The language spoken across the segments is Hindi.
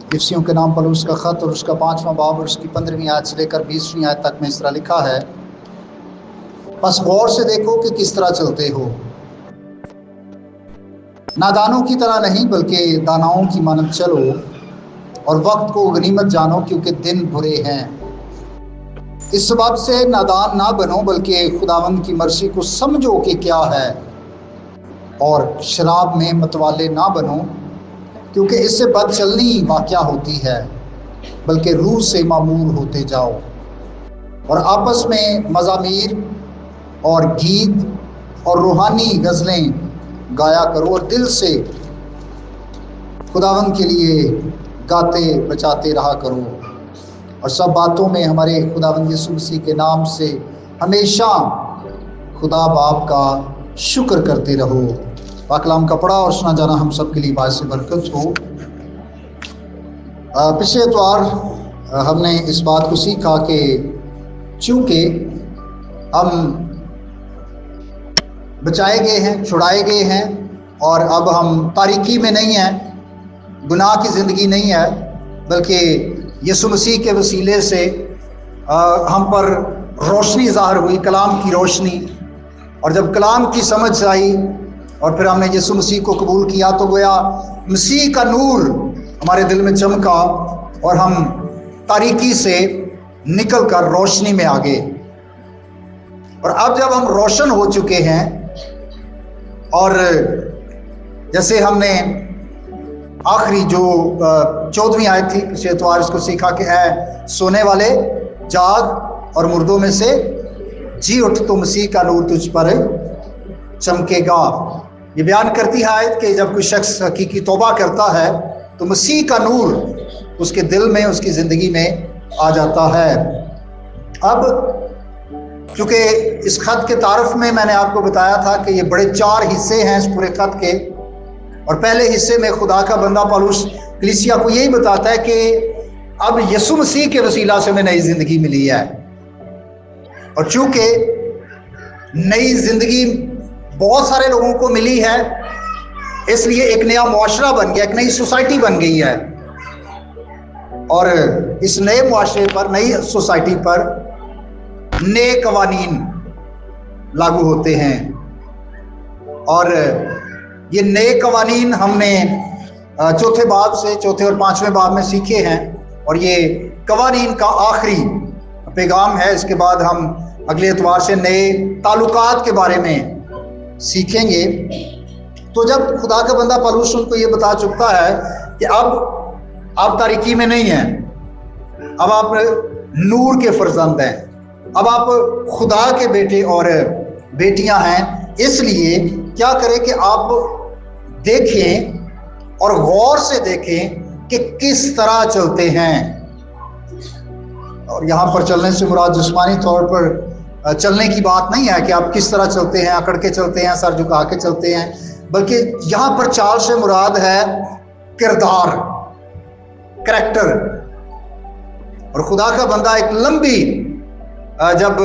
इफ्सियों के नाम पलूस का ख़त और उसका 5वां बाब और उसकी 15वीं आयत से लेकर 20वीं आयत तक में इस तरह लिखा है, बस गौर से देखो कि किस तरह चलते हो, नादानों की तरह नहीं बल्कि दानाओं की मानद चलो, और वक्त को गनीमत जानो क्योंकि दिन बुरे हैं। इस सबब से नादान ना बनो बल्कि खुदावंद की मर्जी को समझो कि क्या है, और शराब में मतवाले ना बनो क्योंकि इससे बदचलनी वाक़या होती है, बल्कि रूह से मामूर होते जाओ, और आपस में मज़ामीर और गीत और रूहानी गज़लें गाया करो, और दिल से खुदावंद के लिए गाते बचाते रहा करो, और सब बातों में हमारे खुदावंद यीशु मसीह के नाम से हमेशा खुदा बाप का शुक्र करते रहो। पाकलाम का पढ़ा और सुना जाना हम सब के लिए बायस बरकत हो। पिछले इतवार हमने इस बात को सीखा कि चूँकि हम बचाए गए हैं, छुड़ाए गए हैं, और अब हम तारीकी में नहीं हैं, गुनाह की ज़िंदगी नहीं है, बल्कि यीशु मसीह के वसीले से हम पर रोशनी ज़ाहिर हुई, कलाम की रोशनी, और जब कलाम की समझ आई और फिर हमने यीशु मसीह को कबूल किया तो गोया मसीह का नूर हमारे दिल में चमका और हम तारीकी से निकल कर रोशनी में आ गए। और अब जब हम रोशन हो चुके हैं, और जैसे हमने आखिरी जो 14वीं आयत थी पिछले इतवार इसको सीखा कि ऐ सोने वाले जाग और मुर्दों में से जी उठ तो मसीह का नूर तुझ पर चमकेगा। ये बयान करती है आयत कि जब कोई शख्स हकीकी तौबा करता है तो मसीह का नूर उसके दिल में, उसकी ज़िंदगी में आ जाता है। अब क्योंकि इस खत के तारफ में मैंने आपको बताया था कि ये बड़े 4 हिस्से हैं इस पूरे खत के, और पहले हिस्से में खुदा का बंदा पौलुस कलीसिया को यही बताता है कि अब यीशु मसीह के वसीला से हमें नई ज़िंदगी मिली है, और चूँकि नई ज़िंदगी बहुत सारे लोगों को मिली है, इसलिए एक नया मुआशरा बन गया, एक नई सोसाइटी बन गई है, और इस नए मुआशरे पर, नई सोसाइटी पर नए कवानीन लागू होते हैं। और ये नए कवानीन हमने चौथे बाब से, चौथे और 5वें बाब में सीखे हैं, और ये कवानीन का आखिरी पैगाम है। इसके बाद हम अगले एतवार से नए ताल्लुकात के बारे में सीखेंगे। तो जब खुदा का बंदा पौलुस उनको ये बता चुका है कि अब आप तारीकी में नहीं हैं, अब आप नूर के फर्जंद हैं, अब आप खुदा के बेटे और बेटियां हैं, इसलिए क्या करें कि आप देखें और गौर से देखें कि किस तरह चलते हैं। और यहाँ पर चलने से मुराद जिस्मानी तौर पर चलने की बात नहीं है कि आप किस तरह चलते हैं, अकड़ के चलते हैं, सर झुका के चलते हैं, बल्कि यहाँ पर चाल से मुराद है किरदार, करैक्टर। और खुदा का बंदा एक लंबी जब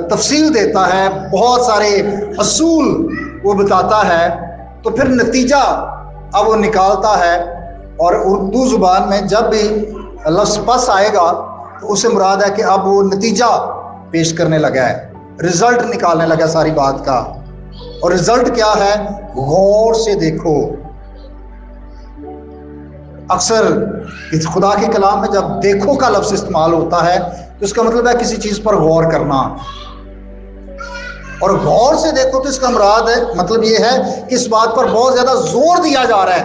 तफसील देता है, बहुत सारे असूल वो बताता है, तो फिर नतीजा अब वो निकालता है। और उर्दू ज़ुबान में जब भी लफ्ज़ पस आएगा तो उससे मुराद है कि अब वो नतीजा पेश करने लगा है, रिजल्ट निकालने लगा सारी बात का। और रिजल्ट क्या है? गौर से देखो। अक्सर इस खुदा के कलाम में जब देखो का लफ्ज़ इस्तेमाल होता है तो इसका मतलब है किसी चीज़ पर गौर करना। और गौर से देखो तो इसका मुराद है, मतलब ये है कि इस बात पर बहुत ज़्यादा जोर दिया जा रहा है।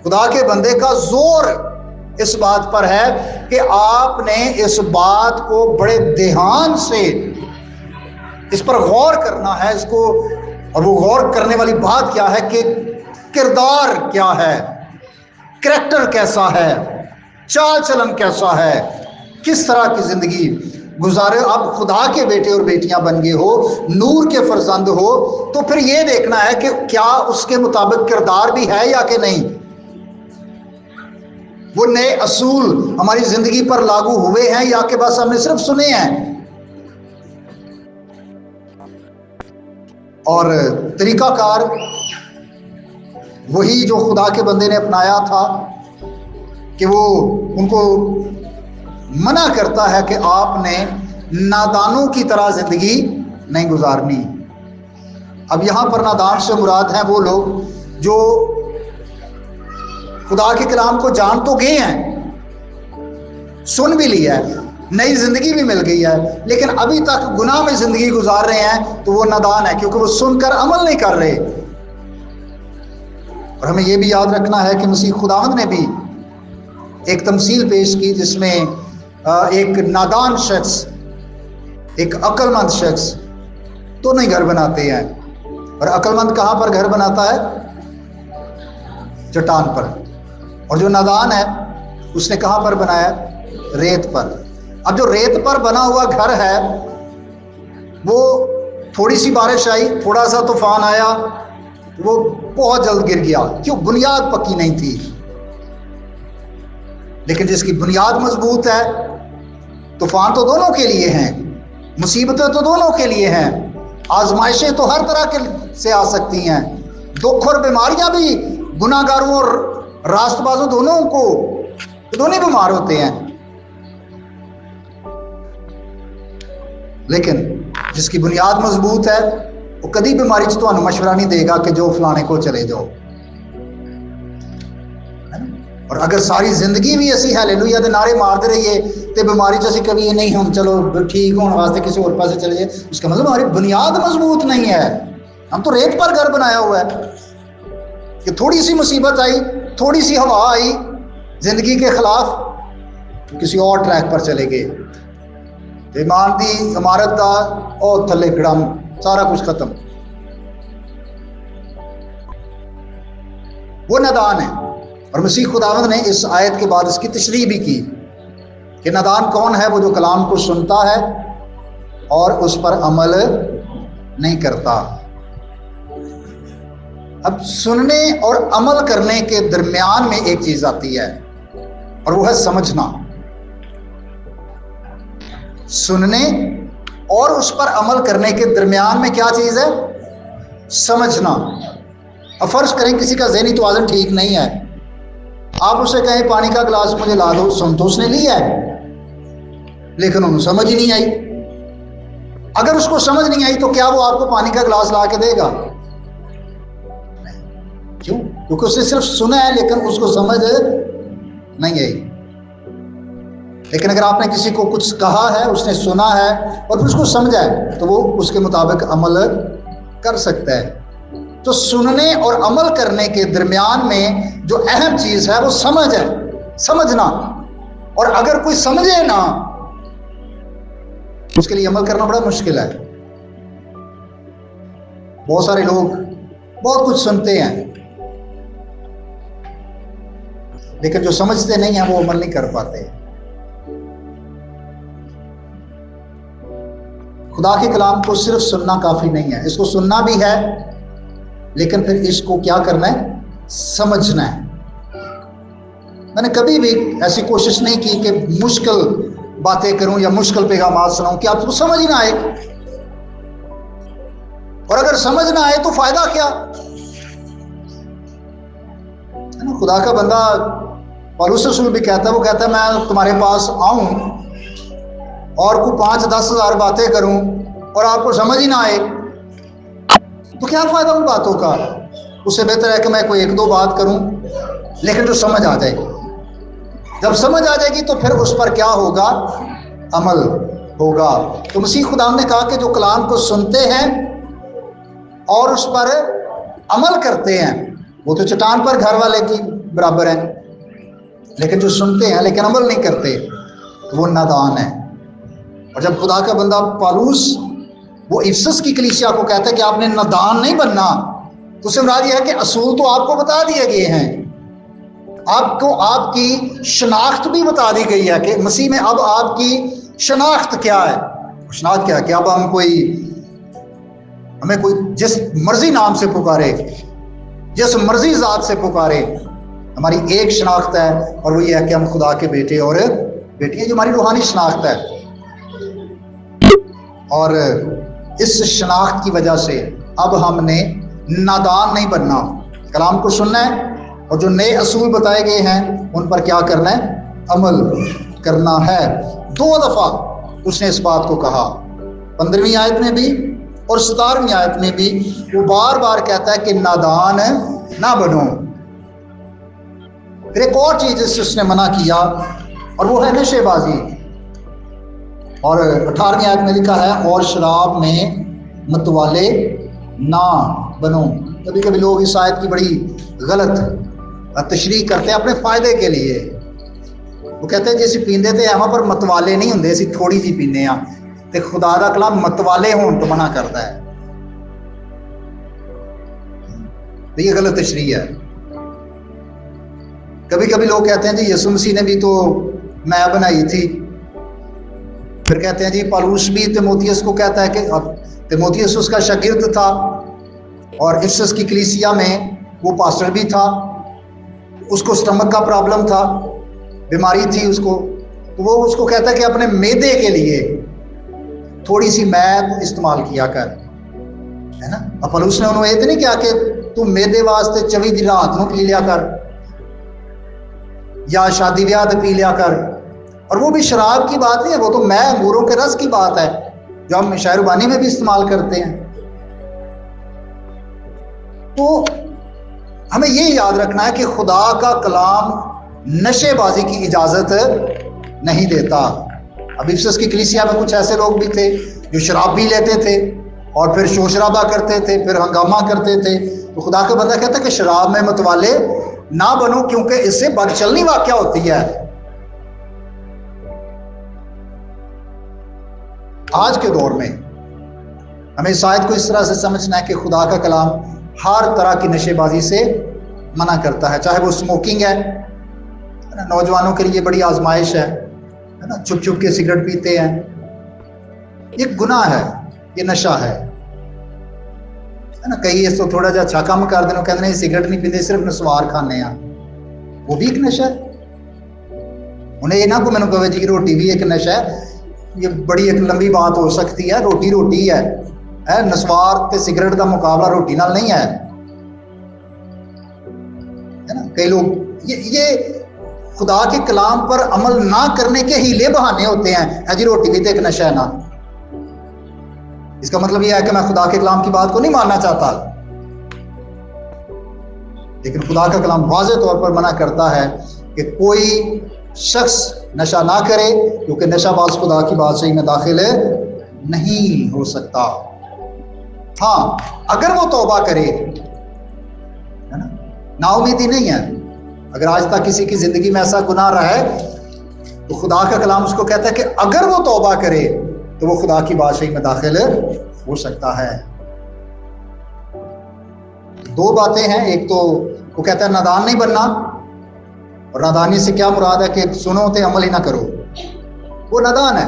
खुदा के बंदे का जोर इस बात पर है कि आपने इस बात को बड़े ध्यान से इस पर गौर करना है इसको। और वो गौर करने वाली बात क्या है कि किरदार क्या है, करैक्टर कैसा है, चाल चलन कैसा है, किस तरह की जिंदगी गुजारे। आप खुदा के बेटे और बेटियां बन गए हो, नूर के फर्जंद हो, तो फिर ये देखना है कि क्या उसके मुताबिक किरदार भी है या कि नहीं। वो नए असूल हमारी जिंदगी पर लागू हुए हैं या कि बस हमने सिर्फ सुने हैं। और तरीकाकार वही जो खुदा के बंदे ने अपनाया था कि वो उनको मना करता है कि आपने नादानों की तरह जिंदगी नहीं गुजारनी। अब यहाँ पर नादान से मुराद हैं वो लोग जो खुदा के कलाम को जान तो गए हैं, सुन भी लिया है, नई जिंदगी भी मिल गई है, लेकिन अभी तक गुनाह में जिंदगी गुजार रहे हैं, तो वो नादान है क्योंकि वो सुनकर अमल नहीं कर रहे। और हमें यह भी याद रखना है कि मसीह खुदावंद ने भी एक तमसील पेश की जिसमें एक नादान शख्स, एक अक्लमंद शख्स दोनों ही घर बनाते हैं। और अक्लमंद कहाँ पर घर बनाता है? चट्टान पर। और जो नादान है उसने कहाँ पर बनाया? रेत पर। अब जो रेत पर बना हुआ घर है वो थोड़ी सी बारिश आई, थोड़ा सा तूफान आया, वो बहुत जल्द गिर गया। क्यों? बुनियाद पक्की नहीं थी। लेकिन जिसकी बुनियाद मजबूत है, तूफान तो दोनों के लिए हैं, मुसीबतें तो दोनों के लिए हैं, आजमाइशें तो हर तरह के से आ सकती हैं, दुख और बीमारियां भी गुनाहगारों और रास्तबाजों दोनों को, दोनों बीमार होते हैं। लेकिन जिसकी बुनियाद मजबूत है वो कभी बीमारी च तुहानू मशवरा नहीं देगा कि जो फलाने को चले जाओ। और अगर सारी जिंदगी भी असी हालेलुया दे नारे मारते रहिए तो बीमारी च असी कभी नहीं हम चलो ठीक होने वास्ते किसी और पासे चले जाए, उसका मतलब हमारी बुनियाद मजबूत नहीं है। हम तो रेत पर घर बनाया हुआ है कि थोड़ी सी मुसीबत आई, थोड़ी सी हवा आई जिंदगी के खिलाफ, किसी और ट्रैक पर चले गए। ईमान दी इमारत का और थले खड़म, सारा कुछ खत्म। वो नादान है। और मसीह खुदावंद ने इस आयत के बाद इसकी तशरीह भी की कि नादान कौन है? वो जो कलाम को सुनता है और उस पर अमल नहीं करता। अब सुनने और अमल करने के दरमियान में एक चीज आती है और वो है समझना। सुनने और उस पर अमल करने के दरमियान में क्या चीज है? समझना। अब फर्ज करें किसी का ज़हनी तवाज़ुन ठीक नहीं है, आप उसे कहें पानी का गिलास मुझे ला दो, सुन तो उसने लिया है लेकिन उन्हें समझ ही नहीं आई। अगर उसको समझ नहीं आई तो क्या वो आपको पानी का गिलास ला के देगा? क्यों? क्योंकि उसने सिर्फ सुना है लेकिन उसको समझ नहीं आई। लेकिन अगर आपने किसी को कुछ कहा है, उसने सुना है और फिर उसको समझा है, तो वो उसके मुताबिक अमल कर सकता है। तो सुनने और अमल करने के दरमियान में जो अहम चीज है वो समझ है, समझना। और अगर कोई समझे ना, उसके लिए अमल करना बड़ा मुश्किल है। बहुत सारे लोग बहुत कुछ सुनते हैं लेकिन जो समझते नहीं है वो अमल नहीं कर पाते। खुदा के कलाम को सिर्फ सुनना काफी नहीं है, इसको सुनना भी है लेकिन फिर इसको क्या करना है? समझना है। मैंने कभी भी ऐसी कोशिश नहीं की कि मुश्किल बातें करूं या मुश्किल पैगामात सुनाऊं कि आपको समझ ही ना आए। और अगर समझ ना आए तो फायदा क्या है ना? खुदा का बंदा पौलुस रसूल भी कहता है, वो कहता है मैं तुम्हारे पास आऊं और को 5-10 हज़ार बातें करूं और आपको समझ ही ना आए तो क्या फायदा उन बातों का? उससे बेहतर है कि मैं कोई 1-2 बात करूं लेकिन जो समझ आ जाए। जब समझ आ जाएगी तो फिर उस पर क्या होगा? अमल होगा। तो मसीह खुदा ने कहा कि जो कलाम को सुनते हैं और उस पर अमल करते हैं वो तो चट्टान पर घर वाले की बराबर है, लेकिन जो सुनते हैं लेकिन अमल नहीं करते तो वो नादान है। और जब खुदा का बंदा पौलुस वो इफिसस की कलीसिया को कहता है कि आपने नादान नहीं बनना, तो उससे मुराद यह है कि असूल तो आपको बता दिए गए हैं, आपको आपकी शनाख्त भी बता दी गई है कि मसीह में अब आपकी शनाख्त क्या है। शनाख्त क्या है कि अब हमें कोई जिस मर्जी नाम से पुकारे, जिस मर्जी जात से पुकारे, हमारी एक शनाख्त है और वो ये है कि हम खुदा के बेटे और बेटियां, जो हमारी रूहानी शनाख्त है। और इस शनाख्त की वजह से अब हमने नादान नहीं बनना, कलाम को सुनना है और जो नए असूल बताए गए हैं उन पर क्या करना है, अमल करना है। 2 दफा उसने इस बात को कहा, 15वीं आयत में भी और 17वीं आयत में भी वो बार बार कहता है कि नादान ना बनो। फिर एक और चीज इससे उसने मना किया और वो है नशेबाजी। और 18वीं आयत में लिखा है और शराब में मतवाले ना बनो। कभी कभी लोग इस आयत की बड़ी गलत तशरीह करते हैं अपने फायदे के लिए। वो कहते हैं जैसे पींदे थे यहाँ पर मतवाले नहीं होंगे, ऐसी थोड़ी सी पीने आ ते खुदा दा कलाम मतवाले होने तो मना करता है। तो ये गलत तशरीह है। कभी कभी लोग कहते हैं जी यीशु मसीह ने भी तो मैं बनाई थी। फिर कहते हैं जी पौलुस भी तीमुथियुस को कहता है कि तीमुथियुस उसका शागिर्द था और इफिसस की कलीसिया में वो पास्टर भी था, उसको स्टमक का प्रॉब्लम था, बीमारी थी उसको, तो वो उसको कहता है कि अपने मैदे के लिए थोड़ी सी मैद इस्तेमाल किया कर, है ना। अब पौलुस ने उन्होंने ये तो नहीं किया कि तू मैदे वास्ते 24 दिन रात को पी लिया कर या शादी ब्याह पे पी लिया कर। और वो भी शराब की बात नहीं है, वो तो मैं अंगूरों के रस की बात है जो हम शायरबानी में भी इस्तेमाल करते हैं। तो हमें ये याद रखना है कि खुदा का कलाम नशेबाजी की इजाजत नहीं देता। अब इफिसस की कलीसिया में कुछ ऐसे लोग भी थे जो शराब पी लेते थे और फिर शोर शराबा करते थे, फिर हंगामा करते थे। तो खुदा का बंदा कहता है कि शराब में मतवाले ना बनो क्योंकि इससे बदचलनी वाक़या होती है। आज के दौर में हमें शायद को इस तरह से समझना है कि खुदा का कलाम हर तरह की नशेबाजी से मना करता है, चाहे वो स्मोकिंग है ना, नौजवानों के लिए बड़ी आजमाइश है ना, चुप चुप के सिगरेट पीते हैं, ये गुनाह है, ये नशा है ना। कई इस तो थोड़ा जा अच्छा काम कर देना, कहते नहीं सिगरेट नहीं पीते सिर्फ नस्वार खाने हैं, वो भी एक नशा है। उन्हें ये ना को मैंने कहे जी रोटी भी एक नशा है, ये बड़ी एक लंबी बात हो सकती है। रोटी रोटी है, नस्वार ते सिगरेट का मुकाबला रोटी नाल नहीं है ना। कई लोग ये खुदा के कलाम पर अमल ना करने के हीले बहाने होते हैं, जी रोटी भी तो एक नशा है ना। इसका मतलब यह है कि मैं खुदा के कलाम की बात को नहीं मानना चाहता, लेकिन खुदा का कलाम वाज़ेह तौर पर मना करता है कि कोई शख्स नशा ना करे क्योंकि नशाबाज खुदा की बादशाही में दाखिल नहीं हो सकता। हाँ, अगर वो तौबा करे, है ना, नाउमीदी नहीं है। अगर आज तक किसी की जिंदगी में ऐसा गुनाह रहा है तो खुदा का कलाम उसको कहता है कि अगर वो तौबा करे तो वो खुदा की बादशाही में दाखिल हो सकता है। 2 बातें हैं, एक तो वो कहता है नादान नहीं बनना, और नादानी से क्या मुराद है कि सुनो तो अमल ही ना करो, वो नादान है।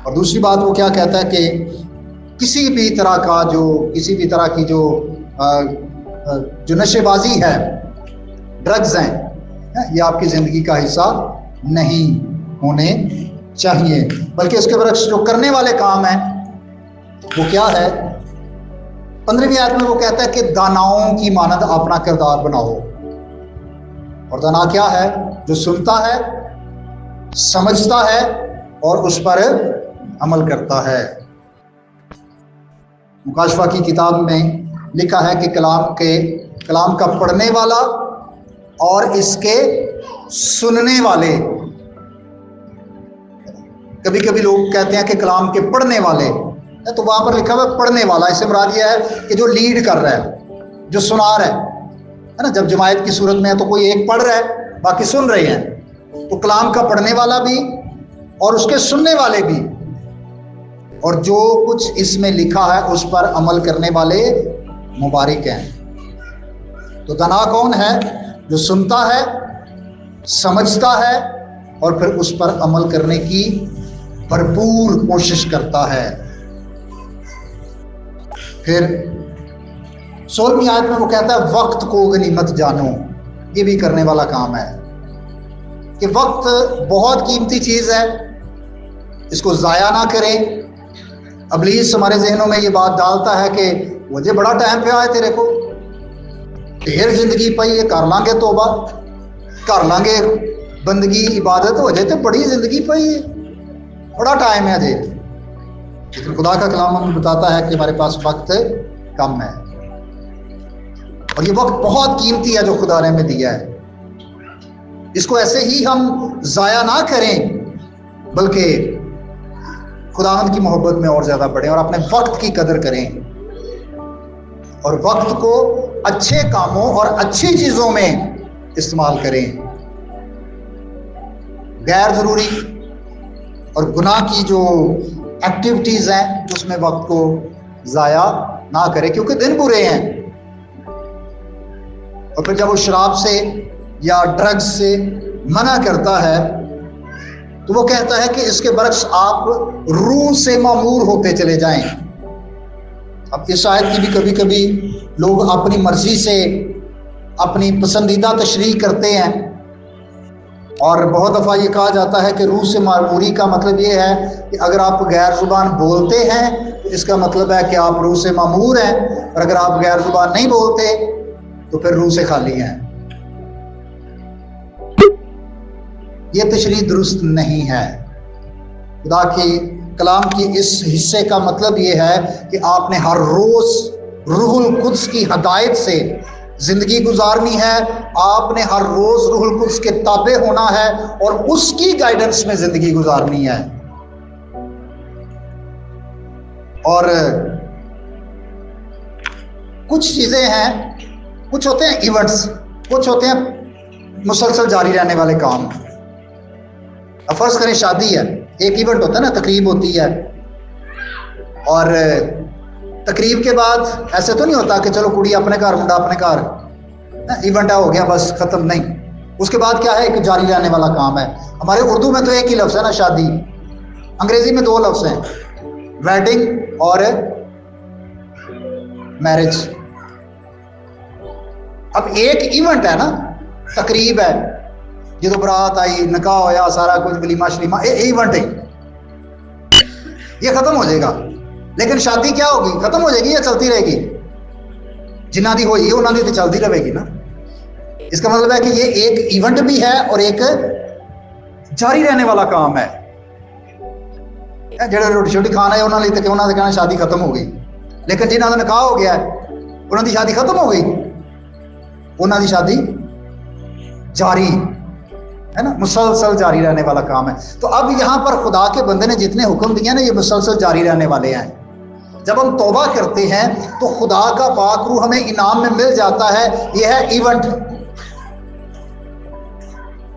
और दूसरी बात वो क्या कहता है कि किसी भी तरह की जो नशेबाजी है, ड्रग्स हैं, ये आपकी जिंदगी का हिस्सा नहीं होने चाहिए, बल्कि उसके बरक्स जो करने वाले काम हैं वो क्या है। 15वीं आयत में वो कहता है कि दानाओं की मानद अपना किरदार बनाओ। और दाना क्या है? जो सुनता है, समझता है और उस पर अमल करता है। मुकाशफा की किताब में लिखा है कि कलाम का पढ़ने वाला और इसके सुनने वाले। कभी कभी लोग कहते हैं कि कलाम के पढ़ने वाले, तो वहां पर लिखा हुआ पढ़ने वाला, इससे मुराद यह है कि जो लीड कर रहा है, जो सुना रहा है ना। जब जमायत की सूरत में है तो कोई एक पढ़ रहा है, बाकी सुन रहे हैं। तो कलाम का पढ़ने वाला भी और उसके सुनने वाले भी, और जो कुछ इसमें लिखा है उस पर अमल करने वाले मुबारक हैं। तो दाना कौन है? जो सुनता है, समझता है और फिर उस पर अमल करने की भरपूर कोशिश करता है। फिर 16वीं आयत में वो कहता है वक्त को गनीमत जानो। ये भी करने वाला काम है कि वक्त बहुत कीमती चीज है, इसको जाया ना करें, इब्लीस हमारे जहनों में ये बात डालता है कि मुझे बड़ा टाइम पे आया, तेरे को ढेर जिंदगी पई है, कर लांगे तोबा, कर लांगे बंदगी इबादत, हो जाए तो बड़ी जिंदगी पई है, बड़ा टाइम है अजय। लेकिन खुदा का कलाम हमें बताता है कि हमारे पास वक्त कम है, और ये वक्त बहुत कीमती है जो खुदा ने हमें दिया है। इसको ऐसे ही हम जाया ना करें, बल्कि खुदावंद की मोहब्बत में और ज्यादा बढ़े और अपने वक्त की कदर करें, और वक्त को अच्छे कामों और अच्छी चीजों में इस्तेमाल करें। गैर जरूरी और गुनाह की जो एक्टिविटीज हैं उसमें वक्त को जाया ना करें, क्योंकि दिन बुरे हैं। और फिर जब वो शराब से या ड्रग्स से मना करता है तो वो कहता है कि इसके बरक्स आप रूह से मामूर होते चले जाएं। अब इस आयत की भी कभी कभी लोग अपनी मर्जी से अपनी पसंदीदा तशरीह करते हैं, और बहुत दफ़ा ये कहा जाता है कि रूह से मामूरी का मतलब ये है कि अगर आप गैर जुबान बोलते हैं तो इसका मतलब है कि आप रूह से मामूर हैं, और अगर आप गैर जुबान नहीं बोलते तो फिर रूह से खाली हैं। ये तशरीह दुरुस्त नहीं है। खुदा के कलाम की इस हिस्से का मतलब ये है कि आपने हर रोज रूहुल कुद्स की हदायत से जिंदगी गुजारनी है, आपने हर रोज रूहुल कुद्स के ताबे होना है और उसकी गाइडेंस में जिंदगी गुजारनी है। और कुछ चीजें हैं, कुछ होते हैं इवेंट्स, कुछ होते हैं मुसलसल जारी रहने वाले काम। अब फर्ज करें शादी है, एक इवेंट होता है ना, तकरीब होती है, और तकरीब के बाद ऐसे तो नहीं होता कि चलो कुड़ी अपने घर मुंडा अपने घर, इवेंट हो गया बस खत्म, नहीं। उसके बाद क्या है, एक जारी रहने वाला काम है। हमारे उर्दू में तो एक ही लफ्ज़ है ना, शादी। अंग्रेजी में दो लफ्ज़ हैं, वेडिंग और मैरिज। अब एक इवेंट है ना, तकरीब है, जो बरात आई, निकाह होया, सारा कुछ वलीमा शलीमा, इवेंट है, ये खत्म हो जाएगा। लेकिन शादी क्या होगी, खत्म हो जाएगी या चलती रहेगी? जिन्ना दी होई उन्होंने दी तो चलती रहेगी ना। इसका मतलब है कि ये एक इवेंट भी है और एक जारी रहने वाला काम है। जो रोटी छोटी खाना है उन्होंने तो उन्होंने कहना शादी खत्म हो गई, लेकिन जिन्होंने निकाह हो गया उन्होंने शादी खत्म हो गई, उन्होंने शादी जारी है ना, मुसलसल जारी रहने वाला काम है। तो अब यहाँ पर खुदा के बंदे ने जितने हुक्म दिए ना, ये मुसलसल जारी रहने वाले हैं। जब हम तौबा करते हैं तो खुदा का पाक रूह हमें इनाम में मिल जाता है, यह है इवेंट।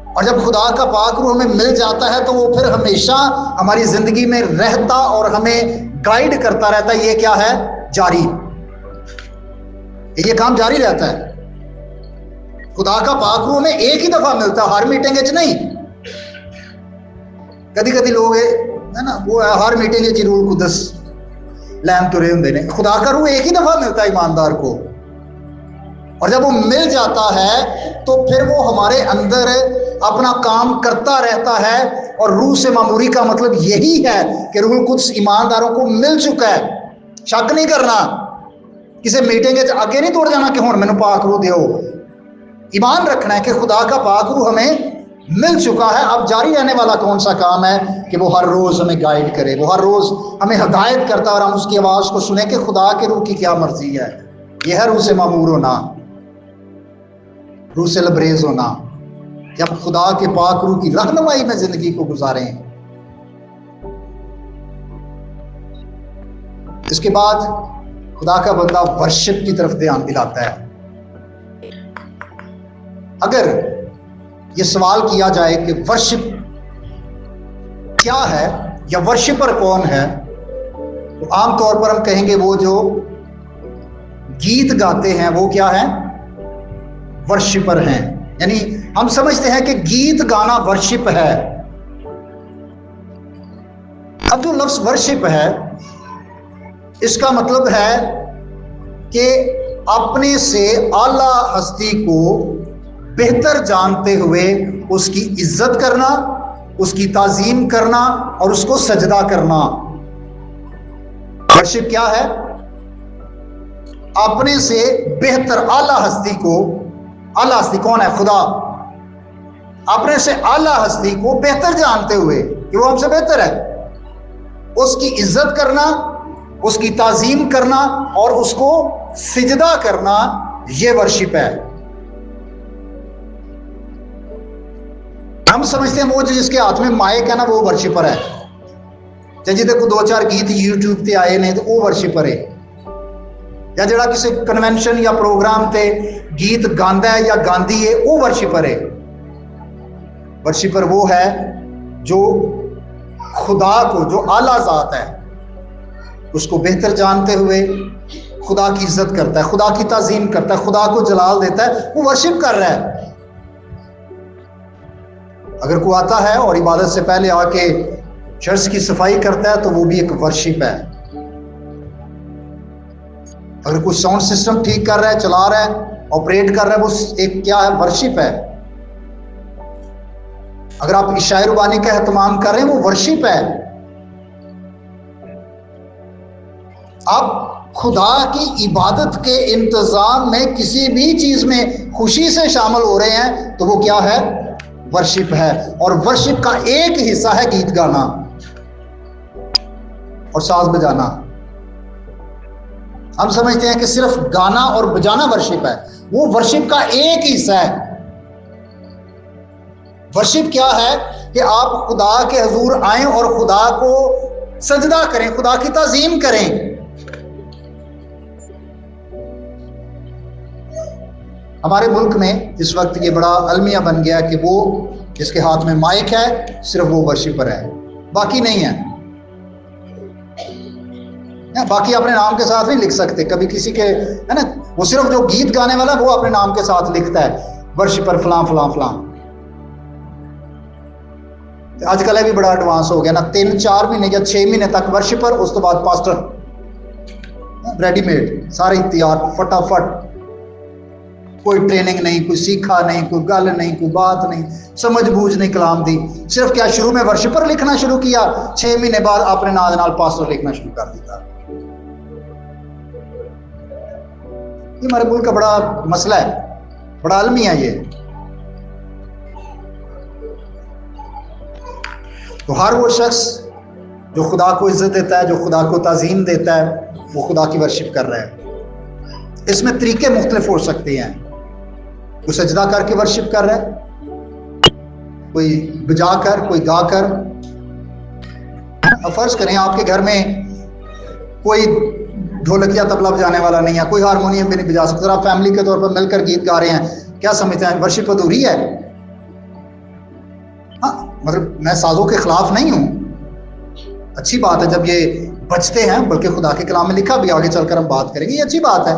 और जब खुदा का पाक रूह हमें मिल जाता है तो वो फिर हमेशा हमारी जिंदगी में रहता और हमें गाइड करता रहता है। ये क्या है, जारी, ये काम जारी रहता है। खुदा का पाक रूह में एक ही दफा मिलता, हर मीटिंग नहीं। कदी कदी लोग है ना, वो हर मीटिंग रूल कुदस लैम तुरे होंगे ने। खुदा का रूह एक ही दफा मिलता है ईमानदार को, और जब वो मिल जाता है तो फिर वो हमारे अंदर अपना काम करता रहता है। और रूह से मामूरी का मतलब यही है कि रूह कुछ ईमानदारों को मिल चुका है। शक नहीं करना, किसी मीटिंग आगे नहीं तोड़ जाना कि हुण मैनू पाक रूह दिओ। ईमान रखना है कि खुदा का पाक रूह हमें मिल चुका है। अब जारी रहने वाला कौन सा काम है कि वो हर रोज हमें गाइड करे, वो हर रोज हमें हदायत करता है और हम उसकी आवाज को सुने कि खुदा के रूह की क्या मर्जी है। यह है रूह से मामूर होना, रूह से लबरेज होना, कि हम खुदा के पाक रूह की रहनुमाई में जिंदगी को गुजारें। इसके बाद खुदा का बंदा वर्शिप की तरफ ध्यान दिलाता है। अगर ये सवाल किया जाए कि वर्शिप क्या है या वर्शिपर कौन है, तो आमतौर पर हम कहेंगे वो जो गीत गाते हैं वो क्या है, वर्शिपर हैं। यानी हम समझते हैं कि गीत गाना वर्शिप है। अब जो लफ्ज वर्शिप है इसका मतलब है कि अपने से आला हस्ती को बेहतर जानते हुए उसकी इज्जत करना, उसकी ताजीम करना और उसको सजदा करना। वर्शिप क्या है? अपने से बेहतर आला हस्ती को, आला हस्ती कौन है? खुदा। अपने से आला हस्ती को बेहतर जानते हुए कि वो हमसे बेहतर है, उसकी इज्जत करना, उसकी ताजीम करना और उसको सिजदा करना, ये वर्शिप है। हम समझते हैं वो जिसके हाथ में माइक है ना वो वर्शिपर है, ਜਾਂ ਜਿਹਦੇ को 2-4 गीत यूट्यूब ਤੇ ਆਏ ਨੇ ਤੇ ਉਹ ਵਰਸ਼ਿਪਰ ਹੈ, ਜਾਂ ਜਿਹੜਾ ਕਿਸੇ ਕਨਵੈਨਸ਼ਨ ਜਾਂ ਪ੍ਰੋਗਰਾਮ ਤੇ गीत गांदा है या गांदी है वो वर्शिपर है। वर्शिपर वो है जो खुदा को, जो आला ज़ात है, उसको बेहतर जानते हुए खुदा की इज्जत करता है, खुदा की ताजीम करता है, खुदा को जलाल देता है, वो वर्शिप कर रहा है। अगर कोई आता है और इबादत से पहले आके चर्च की सफाई करता है तो वो भी एक वर्शिप है। अगर कोई साउंड सिस्टम ठीक कर रहा है, चला रहा है, ऑपरेट कर रहा है, वो एक क्या है? वर्शिप है। अगर आप इशाए रुबानी का एहतमाम कर रहे हैं वो वर्शिप है। आप खुदा की इबादत के इंतजाम में किसी भी चीज में खुशी से शामिल हो रहे हैं तो वो क्या है? वर्शिप है। और वर्शिप का एक हिस्सा है गीत गाना और साज बजाना। हम समझते हैं कि सिर्फ गाना और बजाना वर्शिप है, वो वर्शिप का एक हिस्सा है। वर्शिप क्या है? कि आप खुदा के हजूर आए और खुदा को सजदा करें, खुदा की ताजीम करें। हमारे मुल्क में इस वक्त ये बड़ा अलमिया बन गया कि वो जिसके हाथ में माइक है सिर्फ वो वर्शिपर है, बाकी नहीं है। बाकी अपने नाम के साथ नहीं लिख सकते कभी किसी के, है ना, वो सिर्फ जो गीत गाने वाला वो अपने नाम के साथ लिखता है, वर्शिपर फलां फलां फलां। आजकल है भी बड़ा एडवांस हो गया ना, 3-4 महीने या 6 महीने तक वर्शिपर, उस तो बाद पास्टर, रेडीमेड सारे तैयार फटाफट, कोई ट्रेनिंग नहीं, कोई सीखा नहीं, कोई गल नहीं, कोई बात नहीं, समझ बूझ नहीं कलाम दी। सिर्फ क्या शुरू में वर्शिपर लिखना शुरू किया, 6 महीने बाद अपने नाल पास्टर लिखना शुरू कर दिया। ये हमारे मुल्क का बड़ा मसला है, बड़ा अलमी है ये। तो हर वो शख्स जो खुदा को इज्जत देता है, जो खुदा को ताजीम देता है, वो खुदा की वर्शिप कर रहा है। इसमें तरीके मुख्तलिफ हो सकते हैं। कोई सजदा करके वर्शिप कर रहा है, कोई बजा कर, कोई गा कर। अब फर्ज करें आपके घर में कोई ढोलक या तबला बजाने वाला नहीं है, कोई हारमोनियम भी नहीं बजा सकता, आप फैमिली के तौर पर मिलकर गीत गा रहे हैं, क्या समझते हैं? वर्शिप अधूरी है? हाँ, मतलब मैं साजों के खिलाफ नहीं हूं, अच्छी बात है जब ये बजते हैं, बल्कि खुदा के कलाम में लिखा भी, आगे चलकर हम बात करेंगे, ये अच्छी बात है।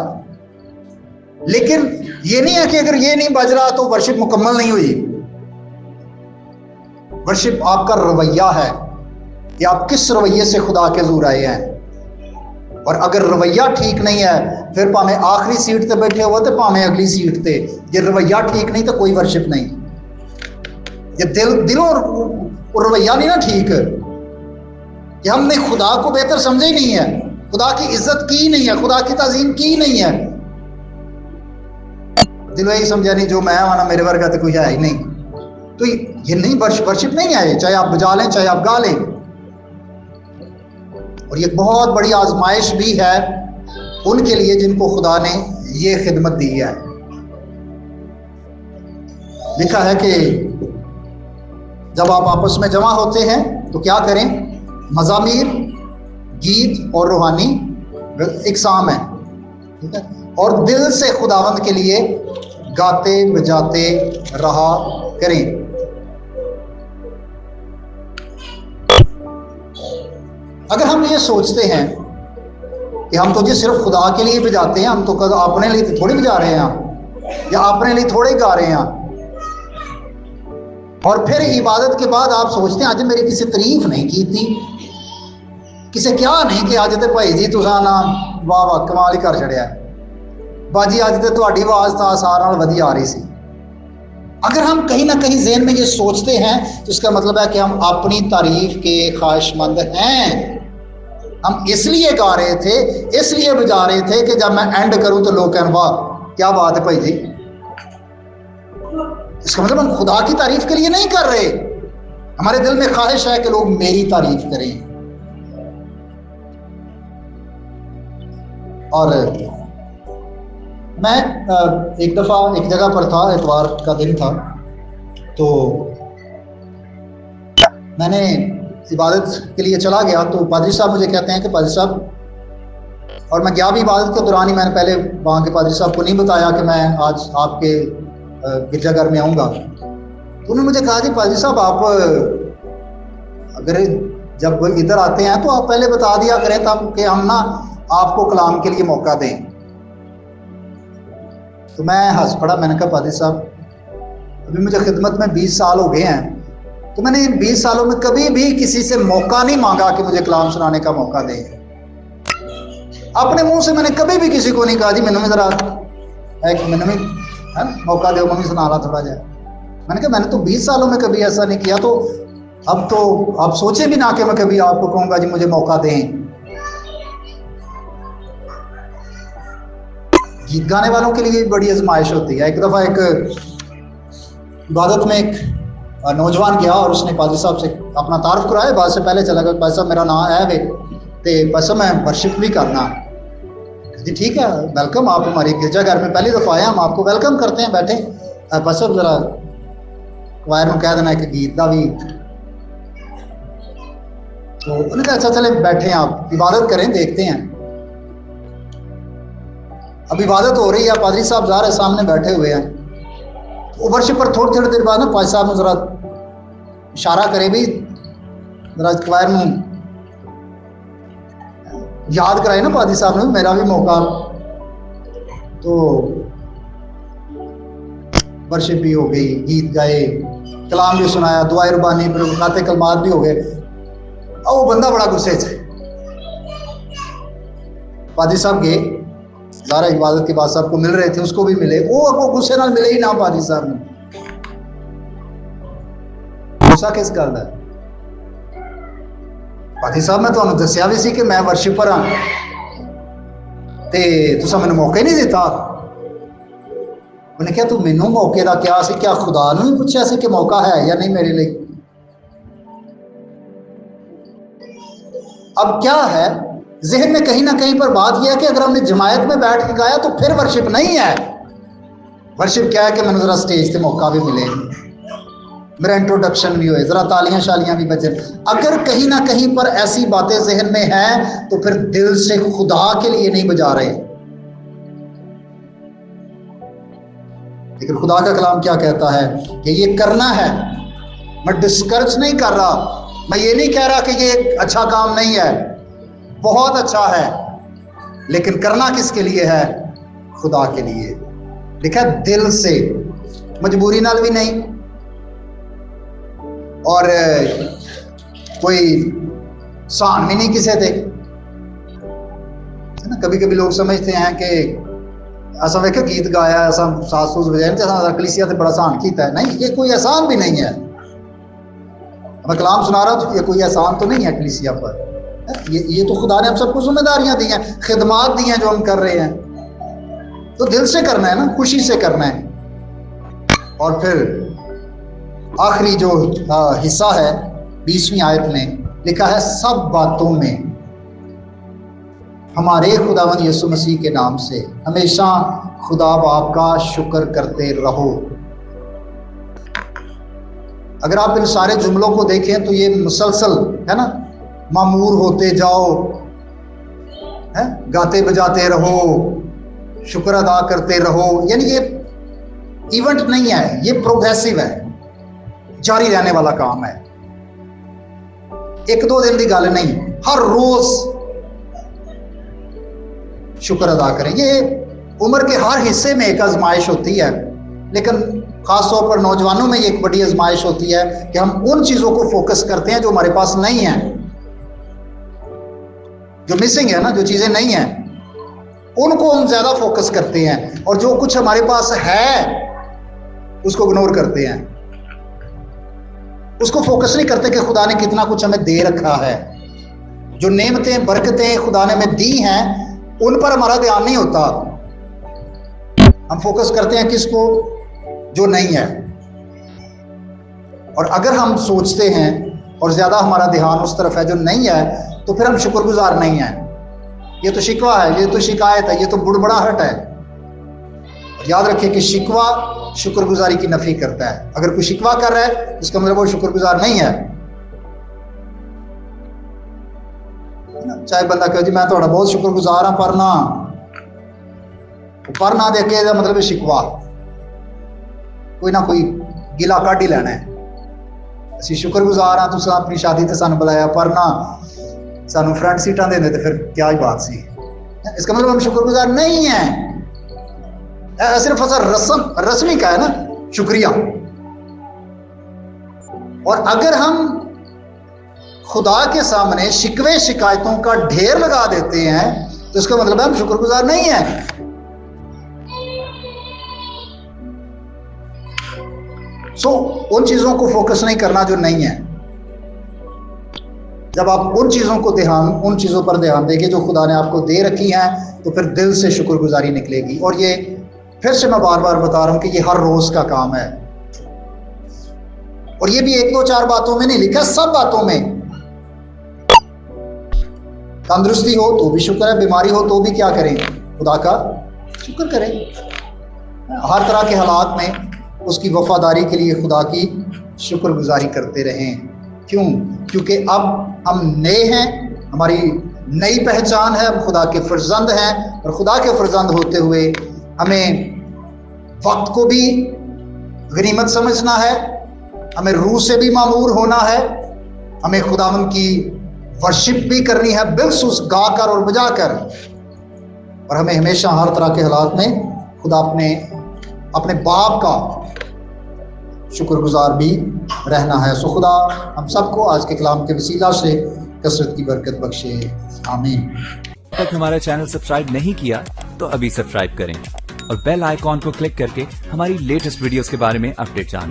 लेकिन ये नहीं है कि अगर ये नहीं बज रहा तो वर्शिप मुकम्मल नहीं हुई। वर्शिप आपका रवैया है कि आप किस रवैये से खुदा के हज़ूर आए हैं। और अगर रवैया ठीक नहीं है, फिर भावें आखिरी सीट पे बैठे हो तो भावें अगली सीट पे, ये रवैया ठीक नहीं तो कोई वर्शिप नहीं। ये दिलों और रवैया नहीं ना ठीक, कि हमने खुदा को बेहतर समझे ही नहीं है, खुदा की इज्जत की नहीं है, खुदा की ताजीम की नहीं है। दिल यही समझा नहीं जो मैं माना मेरे वर्गा तो कोई है ही नहीं। तो ये नहीं, वर्शिप नहीं है, चाहे आप बजा लें चाहे आप गा लें। और ये बहुत बड़ी आजमाइश भी है उनके लिए जिनको खुदा ने ये खिदमत दी है। लिखा है कि जब आप आपस में जमा होते हैं तो क्या करें? मज़ामीर, गीत और रूहानी इकसाम है, ठीक है, और दिल से खुदावंद के लिए गाते बजाते रहा करें। अगर हम ये सोचते हैं कि हम तो जी सिर्फ खुदा के लिए बजाते हैं, हम तो अपने लिए थोड़ी बजा रहे हैं या अपने लिए थोड़े गा रहे हैं, और फिर इबादत के बाद आप सोचते हैं आज मेरी किसी तारीफ नहीं की थी, किसी क्या नहीं कि अज तो भाई जी तुसा ना वाह वाह कमाल ही कर छड़िया, बाजी अज तो तुहाडी आवाज़ तो आसार नाल वधिया आ रही सी। अगर हम कहीं ना कहीं ज़हन में ये सोचते हैं तो इसका मतलब है कि हम अपनी तारीफ के ख्वाहिशमंद हैं, हम इसलिए गा रहे थे, इसलिए बजा रहे थे कि जब मैं एंड करूं तो लोग कहन वाह क्या बात है भाई जी। इसका मतलब हम खुदा की तारीफ के लिए नहीं कर रहे, हमारे दिल में ख्वाहिश है कि लोग मेरी तारीफ करें। और मैं एक दफ़ा एक जगह पर था, इतवार का दिन था, तो मैंने इबादत के लिए चला गया। तो पादरी साहब मुझे कहते हैं कि पादरी साहब, और मैं गया भी इबादत के दौरान ही, मैंने पहले वहाँ के पादरी साहब को नहीं बताया कि मैं आज आपके गिरजाघर में आऊँगा। तो उन्होंने मुझे कहा कि पादरी साहब आप अगर जब इधर आते हैं तो आप पहले बता दिया करें तब कि हम ना आपको कलाम के लिए मौका दें। तो मैं हंस पड़ा, मैंने कहा पादरी साहब अभी मुझे खिदमत में 20 साल हो गए हैं, तो मैंने इन 20 सालों में कभी भी किसी से मौका नहीं मांगा कि मुझे कलाम सुनाने का मौका दें। अपने मुंह से मैंने कभी भी किसी को नहीं कहा जी मैंने भी जरा मैंने भी मौका दो, मम्मी सुना रहा थोड़ा जाए। मैंने कहा मैंने तो 20 सालों में कभी ऐसा नहीं किया, तो आप सोचे भी ना कि मैं कभी आपको कहूँगा जी मुझे मौका दें। गीत गाने वालों के लिए बड़ी आजमाइश होती है। एक दफ़ा एक इबादत में एक नौजवान गया और उसने पादरी साहब से अपना तारुफ कराया। बाद से पहले चला गया, पादरी साहब मेरा नाम है वे तो बस मैं वर्शिप भी करना जी। ठीक है, वेलकम, आप हमारे गिरजाघर में पहली दफ़ा आए, हम आपको वेलकम करते हैं, बैठे। बस अब जरा वायर में कह देना है कि गीत का भी। तो उन्होंने कहा अच्छा चले बैठे आप इबादत करें, देखते हैं। अब इबादत हो रही है, पादरी साहब जा रहे सामने बैठे हुए हैं। वो वर्शिप पर थोड़ी थोड़ी देर बाद ना पादरी साहब ने जरा इशारा करे भी जरा वायर में याद कराए ना पादरी साहब ने मेरा भी मौका। तो वर्शिप भी हो गई, गीत गाए, कलाम भी सुनाया, दुआए रुबानी खाते कलमात भी हो गए। और वो बंदा बड़ा गुस्से से, पादरी साहब गए ज़ारा इबादत के बाद साहब को मिल रहे थे, उसको भी मिले, वो गुस्से नाल मिले ही ना पादरी साहब ने। गुस्सा किस गल है? पादरी साहब मैं तुहानू दस्सिया भी सी कि मैं वर्शिपर हाँ ते तुसां मैनू मौका ही नहीं दिता। उन्हें क्या तू मैनू मौके का क्या सी, क्या खुदा नू ही पूछा सी कि मौका है या नहीं मेरे लिए? अब क्या है जहन में कहीं ना कहीं पर बात यह है कि अगर हमने जमायत में बैठ के गाया तो फिर वर्शिप नहीं है। वर्शिप क्या है कि मैंने जरा स्टेज पे मौका भी मिले, मेरा इंट्रोडक्शन भी होए, जरा तालियां शालियां भी बजे। अगर कहीं ना कहीं पर ऐसी बातें जहन में हैं तो फिर दिल से खुदा के लिए नहीं बजा रहे। लेकिन खुदा का कलाम क्या कहता है कि ये करना है। मैं डिस्करेज नहीं कर रहा, मैं ये नहीं कह रहा कि ये अच्छा काम नहीं है, बहुत अच्छा है, लेकिन करना किसके लिए है? खुदा के लिए। लिखा दिल से, मजबूरी नाल भी नहीं, और कोई सान भी नहीं किसी थे, है ना। कभी कभी लोग समझते हैं कि ऐसा वेखे गीत गाया, ऐसा सास सूस बजाया कलीसिया से बड़ा सान किया है। नहीं, ये कोई एहसान भी नहीं है। मैं कलाम सुना रहा हूँ तो ये कोई एहसान तो नहीं है कलीसिया पर। ये तो खुदा ने हम सबको जिम्मेदारियां दी हैं, खिदमात दी हैं जो हम कर रहे हैं, तो दिल से करना है ना, खुशी से करना है। और फिर आखिरी जो हिस्सा है 20वीं आयत में लिखा है सब बातों में हमारे खुदावंद यीशु मसीह के नाम से हमेशा खुदा बाप का शुक्र करते रहो। अगर आप इन सारे जुमलों को देखें तो ये मुसलसल है ना, मामूर होते जाओ, है, गाते बजाते रहो, शुक्र अदा करते रहो। यानी ये इवेंट नहीं है, ये प्रोग्रेसिव है, जारी रहने वाला काम है, एक दो दिन की गल नहीं, हर रोज शुक्र अदा करें। ये उम्र के हर हिस्से में एक आजमाइश होती है, लेकिन खास तौर पर नौजवानों में ये एक बड़ी आजमाइश होती है कि हम उन चीजों को फोकस करते हैं जो हमारे पास नहीं है, जो मिसिंग है ना, जो चीजें नहीं हैं उनको हम ज्यादा फोकस करते हैं, और जो कुछ हमारे पास है उसको इग्नोर करते हैं, उसको फोकस नहीं करते कि खुदा ने कितना कुछ हमें दे रखा है। जो नेमतें बरकतें खुदा ने हमें दी हैं उन पर हमारा ध्यान नहीं होता। हम फोकस करते हैं किसको? जो नहीं है। और अगर हम सोचते हैं और ज्यादा हमारा ध्यान उस तरफ है जो नहीं है, तो फिर हम शुक्रगुजार नहीं हैं। ये तो शिकवा है, ये तो शिकायत है, ये तो बुड़बड़ाहट है। याद रखिए कि शिकवा शुक्रगुजारी की नफी करता है। अगर कोई शिकवा कर रहा है इसका मतलब वो शुक्रगुजार नहीं है। चाहे बंदा कहे जी मैं थोड़ा बहुत शुक्रगुजार हाँ पर ना देखे दा मतलब शिकवा, कोई ना कोई गिला काट ही लेना है। असि शुक्रगुजार हाँ तुम अपनी शादी ते सानू बुलाया पर ना सानू फ्रंट सीटां देंदे ते फिर क्या ही बात सी। इसका मतलब हम शुक्रगुजार नहीं है। सिर्फ रस्मी का है ना शुक्रिया। और अगर हम खुदा के सामने शिकवे शिकायतों का ढेर लगा देते हैं तो इसका मतलब है हम शुक्रगुजार नहीं है। उन चीजों को फोकस नहीं करना जो नहीं है। जब आप उन चीजों पर ध्यान देंगे जो खुदा ने आपको दे रखी हैं, तो फिर दिल से शुक्रगुजारी निकलेगी। और ये फिर से मैं बार बार बता रहा हूं कि ये हर रोज का काम है। और ये भी 1-2-4 बातों में नहीं लिखा, सब बातों में। तंदुरुस्ती हो तो भी शुक्र है, बीमारी हो तो भी क्या करें? खुदा का शुक्र करें। हर तरह के हालात में उसकी वफादारी के लिए खुदा की शुक्रगुजारी करते रहें। क्यों? क्योंकि अब हम नए हैं, हमारी नई पहचान है, हम खुदा के फर्जंद हैं। और खुदा के फर्जंद होते हुए हमें वक्त को भी गनीमत समझना है, हमें रूह से भी मामूर होना है, हमें खुदावंद की वर्शिप भी करनी है बिलखुसूस गाकर और बजाकर। और हमें हमेशा हर तरह के हालात में खुदा अपने बाप का शुक्रगुजार भी रहना है। सो खुदा हम सबको आज के कलाम के वसीला से कसरत की बरकत बख्शे। आमीन। तक हमारा चैनल सब्सक्राइब नहीं किया तो अभी सब्सक्राइब करें और बेल आइकॉन को क्लिक करके हमारी लेटेस्ट वीडियोस के बारे में अपडेट जानें।